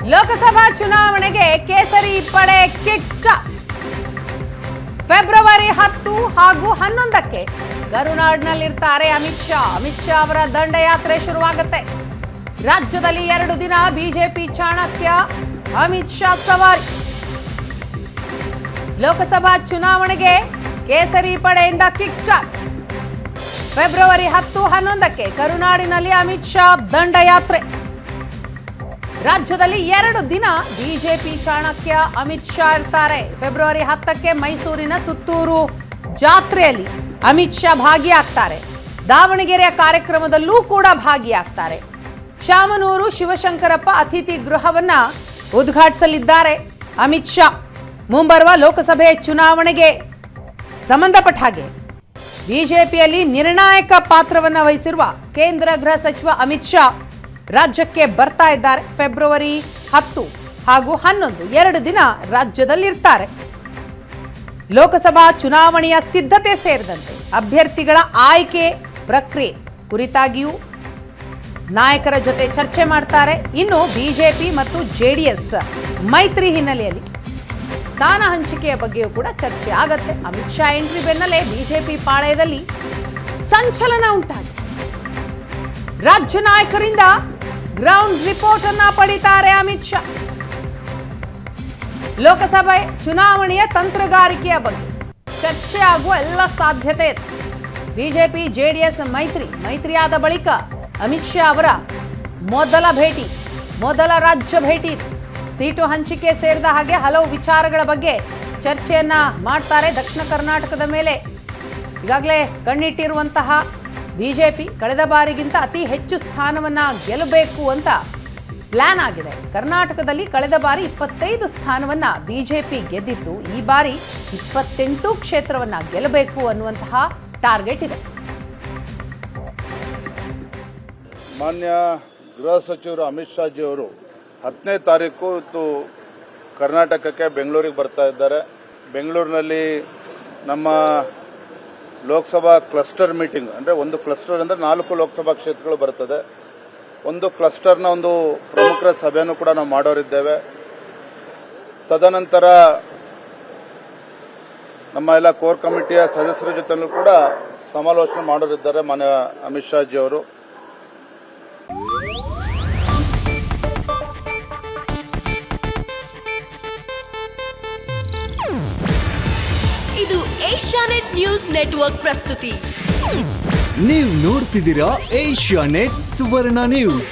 ಲೋಕಸಭಾ ಚುನಾವಣೆಗೆ ಕೇಸರಿ ಪಡೆ ಕಿಕ್ ಸ್ಟಾರ್ಟ್. ಫೆಬ್ರವರಿ 10 ಹಾಗೂ 11ಕ್ಕೆ ಕರುನಾಡಿನಲ್ಲಿರ್ತಾರೆ ಅಮಿತ್ ಶಾ ಅವರ ದಂಡಯಾತ್ರೆ ಶುರುವಾಗುತ್ತೆ. ರಾಜ್ಯದಲ್ಲಿ 2 ದಿನ ಬಿಜೆಪಿ ಚಾಣಕ್ಯ ಅಮಿತ್ ಶಾ ಸವಾರಿ. ಲೋಕಸಭಾ ಚುನಾವಣೆಗೆ ಕೇಸರಿ ಪಡೆಯಿಂದ ಕಿಕ್ ಸ್ಟಾರ್ಟ್. ಫೆಬ್ರವರಿ 10, 11ಕ್ಕೆ ಕರುನಾಡಿನಲ್ಲಿ ಅಮಿತ್ ಶಾ ದಂಡಯಾತ್ರೆ. ರಾಜ್ಯದಲ್ಲಿ 2 ದಿನ ಬಿಜೆಪಿ ಚಾಣಕ್ಯ ಅಮಿತ್ ಶಾ ಇರ್ತಾರೆ. ಫೆಬ್ರವರಿ 10ಕ್ಕೆ ಮೈಸೂರಿನ ಸುತ್ತೂರು ಜಾತ್ರೆಯಲ್ಲಿ ಅಮಿತ್ ಶಾ ಭಾಗಿಯಾಗ್ತಾರೆ. ದಾವಣಗೆರೆಯ ಕಾರ್ಯಕ್ರಮದಲ್ಲೂ ಕೂಡ ಭಾಗಿಯಾಗ್ತಾರೆ. ಶಾಮನೂರು ಶಿವಶಂಕರಪ್ಪ ಅತಿಥಿ ಗೃಹವನ್ನ ಉದ್ಘಾಟಿಸಲಿದ್ದಾರೆ ಅಮಿತ್ ಶಾ. ಮುಂಬರುವ ಲೋಕಸಭೆ ಚುನಾವಣೆಗೆ ಸಂಬಂಧಪಟ್ಟ ಹಾಗೆ ಬಿಜೆಪಿಯಲ್ಲಿ ನಿರ್ಣಾಯಕ ಪಾತ್ರವನ್ನ ವಹಿಸಿರುವ ಕೇಂದ್ರ ಗೃಹ ಸಚಿವ ಅಮಿತ್ ಶಾ ರಾಜ್ಯಕ್ಕೆ ಬರ್ತಾ ಇದ್ದಾರೆ. ಫೆಬ್ರವರಿ 10 ಹಾಗೂ 11 2 ದಿನ ರಾಜ್ಯದಲ್ಲಿರ್ತಾರೆ. ಲೋಕಸಭಾ ಚುನಾವಣೆಯ ಸಿದ್ಧತೆ ಸೇರಿದಂತೆ ಅಭ್ಯರ್ಥಿಗಳ ಆಯ್ಕೆ ಪ್ರಕ್ರಿಯೆ ಕುರಿತಾಗಿಯೂ ನಾಯಕರ ಜೊತೆ ಚರ್ಚೆ ಮಾಡ್ತಾರೆ. ಇನ್ನು ಬಿಜೆಪಿ ಮತ್ತು ಜೆಡಿಎಸ್ ಮೈತ್ರಿ ಹಿನ್ನೆಲೆಯಲ್ಲಿ ಸ್ಥಾನ ಹಂಚಿಕೆಯ ಬಗ್ಗೆಯೂ ಕೂಡ ಚರ್ಚೆ ಆಗತ್ತೆ. ಅಮಿತ್ ಶಾ ಎಂಟ್ರಿ ಬೆನ್ನಲ್ಲೇ ಬಿಜೆಪಿ ಪಾಳಯದಲ್ಲಿ ಸಂಚಲನ ಉಂಟಾಗಿದೆ. ರಾಜ್ಯ ನಾಯಕರಿಂದ ಗ್ರೌಂಡ್ ರಿಪೋರ್ಟ್ ಅನ್ನ ಪಡಿತಾರೆ ಅಮಿತ್ ಶಾ. ಲೋಕಸಭೆ ಚುನಾವಣೆಯ ತಂತ್ರಗಾರಿಕೆಯ ಬಗ್ಗೆ ಚರ್ಚೆ ಆಗುವ ಎಲ್ಲ ಸಾಧ್ಯತೆ ಇದೆ. ಬಿಜೆಪಿ ಜೆಡಿಎಸ್ ಮೈತ್ರಿಯಾದ ಬಳಿಕ ಅಮಿತ್ ಶಾ ಅವರ ಮೊದಲ ರಾಜ್ಯ ಭೇಟಿ. ಸೀಟು ಹಂಚಿಕೆ ಸೇರಿದ ಹಾಗೆ ಹಲವು ವಿಚಾರಗಳ ಬಗ್ಗೆ ಚರ್ಚೆಯನ್ನ ಮಾಡ್ತಾರೆ. ದಕ್ಷಿಣ ಕರ್ನಾಟಕದ ಮೇಲೆ ಈಗಾಗಲೇ ಕಣ್ಣಿಟ್ಟಿರುವಂತಹ ಬಿಜೆಪಿ ಕಳೆದ ಬಾರಿಗಿಂತ ಅತಿ ಹೆಚ್ಚು ಸ್ಥಾನವನ್ನ ಗೆಲ್ಲಬೇಕು ಅಂತ ಪ್ಲಾನ್ ಆಗಿದೆ. ಕರ್ನಾಟಕದಲ್ಲಿ ಕಳೆದ ಬಾರಿ 25 ಸ್ಥಾನವನ್ನ ಬಿಜೆಪಿ ಗೆದ್ದಿತ್ತು. ಈ ಬಾರಿ 28 ಕ್ಷೇತ್ರವನ್ನ ಗೆಲ್ಲಬೇಕು ಅನ್ನುವಂತಹ ಟಾರ್ಗೆಟ್ ಇದೆ. ಮಾನ್ಯ ಗೃಹ ಸಚಿವರು ಅಮಿತ್ ಶಾ ಜಿ ಅವರು 10ನೇ ತಾರೀಕು ಇವತ್ತು ಕರ್ನಾಟಕಕ್ಕೆ ಬೆಂಗಳೂರಿಗೆ ಬರ್ತಾ ಇದ್ದಾರೆ. ಬೆಂಗಳೂರಿನಲ್ಲಿ ನಮ್ಮ ಲೋಕಸಭಾ ಕ್ಲಸ್ಟರ್ ಮೀಟಿಂಗ್ ಅಂದರೆ ಒಂದು ಕ್ಲಸ್ಟರ್ ಅಂದರೆ 4 ಲೋಕಸಭಾ ಕ್ಷೇತ್ರಗಳು ಬರ್ತದೆ. ಒಂದು ಕ್ಲಸ್ಟರ್ನ ಒಂದು ಪ್ರಮುಖರ ಸಭೆಯನ್ನು ಕೂಡ ನಾವು ಮಾಡೋರಿದ್ದೇವೆ. ತದನಂತರ ನಮ್ಮ ಎಲ್ಲ ಕೋರ್ ಕಮಿಟಿಯ ಸದಸ್ಯರ ಜೊತೆಲೂ ಕೂಡ ಸಮಾಲೋಚನೆ ಮಾಡೋರಿದ್ದಾರೆ ಮಾನ್ಯ ಅಮಿತ್ ಶಾ ಜಿ ಅವರು. ಇದು ಏಷ್ಯಾನೆಟ್ ನ್ಯೂಸ್ ನೆಟ್ವರ್ಕ್ ಪ್ರಸ್ತುತಿ. ನೀವು ನೋಡ್ತಿದ್ದೀರಾ ಏಷ್ಯಾನೆಟ್ ಸುವರ್ಣ ನ್ಯೂಸ್.